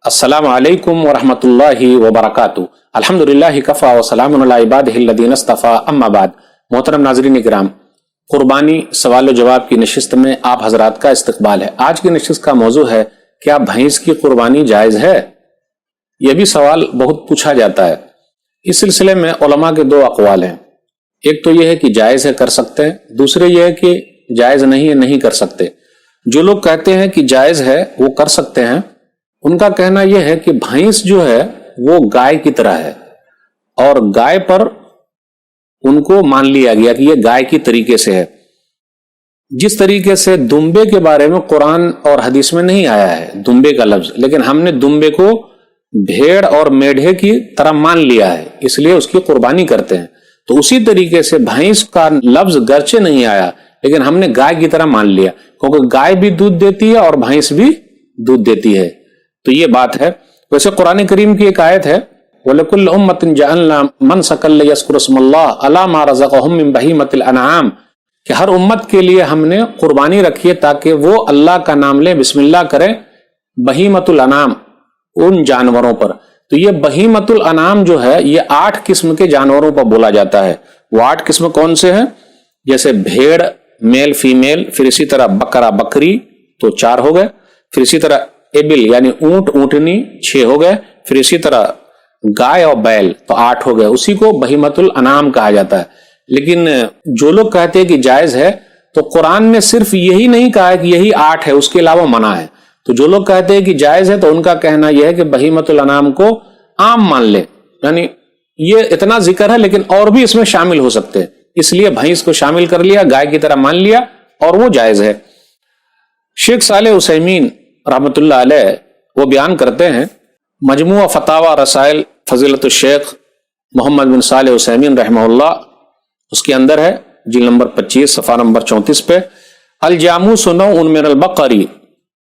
अस्सलाम वालेकुम वरहमतुल्लाहि वबरकातुहू। अल्हम्दुलिल्लाहि कफ़ा व सलामुन अला इबादिहिल्लज़ीना इस्तफ़ा, अम्मा बाद। मोहतरम नाज़रीन इकराम, कुर्बानी सवाल जवाब की नशिस्त में आप हजरात का इस्तकबाल है। आज की नशिस्त का मौजू है, क्या भैंस की कुर्बानी जायज़ है? यह भी सवाल बहुत पूछा जाता है। इस सिलसिले में उलमा के दो अक़वाल हैं। एक तो यह है कि जायज़ है, कर सकते हैं। दूसरे यह है कि जायज़ नहीं है, नहीं कर सकते। जो लोग कहते हैं कि जायज़ है वो कर सकते हैं, उनका कहना यह है कि भैंस जो है वो गाय की तरह है और गाय पर उनको मान लिया गया कि यह गाय की तरीके से है। जिस तरीके से दुम्बे के बारे में कुरान और हदीस में नहीं आया है दुम्बे का लफ्ज, लेकिन हमने दुम्बे को भेड़ और मेढ़े की तरह मान लिया है, इसलिए उसकी कुर्बानी करते हैं। तो उसी तरीके से भैंस का लफ्ज गर्चे नहीं आया, लेकिन हमने गाय की तरह मान लिया, क्योंकि गाय भी दूध देती है और भैंस भी दूध देती है। तो ये बात है। वैसे कुरान करीम की एक आयत है, वलकुल्लि उम्मतिन जअलना मनसकन लियज़कुरुस्मल्लाह अला मा रज़क़हुम मिन बहीमतिल अनआम, कि हर उम्मत के लिए हमने कुर्बानी रखी है ताकि वो अल्लाह का नाम ले, बिस्मिल्लाह करें बहीमतुल अनाम, उन जानवरों पर। तो ये बहीमतुल अनाम जो है ये 8 किस्म के जानवरों पर बोला जाता है। वो 8 किस्म कौन से हैं? जैसे भेड़ मेल फीमेल, फिर इसी तरह बकरा बकरी तो 4 हो गए, फिर इसी तरह एबिल यानी ऊंट ऊंटनी 6 हो गए, फिर इसी तरह गाय और बैल तो 8 हो गए। उसी को बहीमतुल अनाम कहा जाता है। लेकिन जो लोग कहते हैं कि जायज है, तो कुरान ने सिर्फ यही नहीं कहा है कि यही 8 है, उसके अलावा मना है। तो जो लोग कहते हैं कि जायज है, तो उनका कहना यह है कि बहीमतुल अनाम को आम मान ले, यानी ये इतना जिक्र है लेकिन और भी इसमें शामिल हो सकते हैं, इसलिए भैंस को शामिल कर लिया, गाय की तरह मान लिया और वो जायज है। शेख सालेह उसैमीन रहमतुल्लाह अलैह वो बयान करते हैं, मजमुआ फतावा रसाइल फजीलतुल शेख मोहम्मद बिन सालेह उसैमीन रहमहुल्लाह, उसके अंदर है जिल्द नंबर 25 सफ़ा नंबर 34 पे, अल जामूस नौउन मिनल बकरी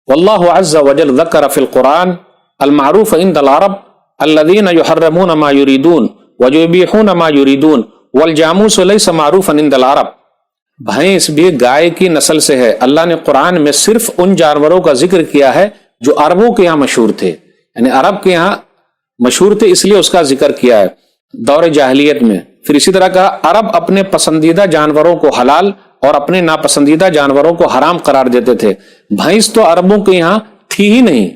वल्लाहु अज़्ज़ वजल ज़करा फिल कुरान अल मारूफ इंदल अरब अल्लज़ीना युहर्रिमून मा युरीदून व युबीहून मा युरीदून वल जामूस लैसा मारूफन इंदल अरब। भैंस भी गाय की नस्ल से है। अल्लाह ने कुरान में सिर्फ उन जानवरों का जिक्र किया है जो अरबों के यहाँ मशहूर थे, यानी अरब के यहाँ मशहूर थे, इसलिए उसका जिक्र किया है दौर जाहिलियत में। फिर इसी तरह का अरब अपने पसंदीदा जानवरों को हलाल और अपने नापसंदीदा जानवरों को हराम करार देते थे। भैंस तो अरबों के यहाँ थी ही नहीं,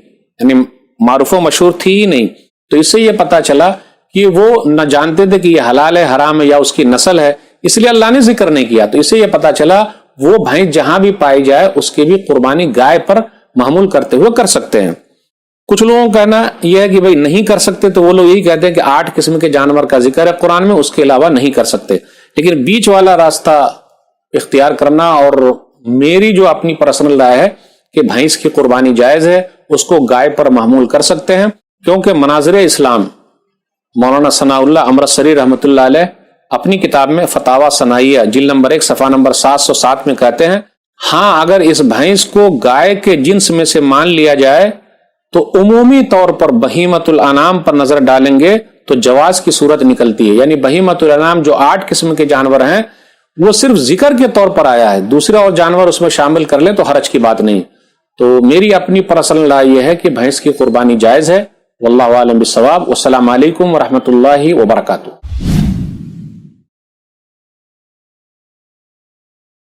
यानी मारूफो मशहूर थी ही नहीं। तो इससे यह पता चला कि वो न जानते थे कि यह हलाल है हराम है या उसकी नस्ल है, इसलिए अल्लाह ने जिक्र नहीं किया। तो इससे यह पता चला वो भैंस जहां भी पाई जाए उसकी भी कुर्बानी गाय पर महमूल करते हुए कर सकते हैं। कुछ लोगों का कहना यह है कि भाई नहीं कर सकते, तो वो लोग यही कहते हैं कि 8 किस्म के जानवर का जिक्र है कुरान में, उसके अलावा नहीं कर सकते। लेकिन बीच वाला रास्ता इख्तियार करना, और मेरी जो अपनी पर्सनल राय है कि भैंस की कुर्बानी जायज है, उसको गाय पर महमूल कर सकते हैं, क्योंकि मनाज़िर इस्लाम मौलाना सनाउल्लाह अमृतसरी रहमतुल्लाह अलैह अपनी किताब में फतावा सनाइया जिल्द नंबर 1 सफ़ा नंबर 707 में कहते हैं, हाँ अगर इस भैंस को गाय के जिन्स में से मान लिया जाए तो उमूमी तौर पर बहीमतुल अनाम पर नजर डालेंगे तो जवाज की सूरत निकलती है। यानी बहीमतुल अनाम जो 8 किस्म के जानवर हैं वो सिर्फ जिक्र के तौर पर आया है, दूसरे और जानवर उसमें शामिल कर ले तो हरज की बात नहीं। तो मेरी अपनी पर्सनल राय यह है कि भैंस की कुर्बानी जायज है। वल्लाहु आलम बिस्सवाब। वस्सलामु अलैकुम व रहमतुल्लाहि व बरकातुहू।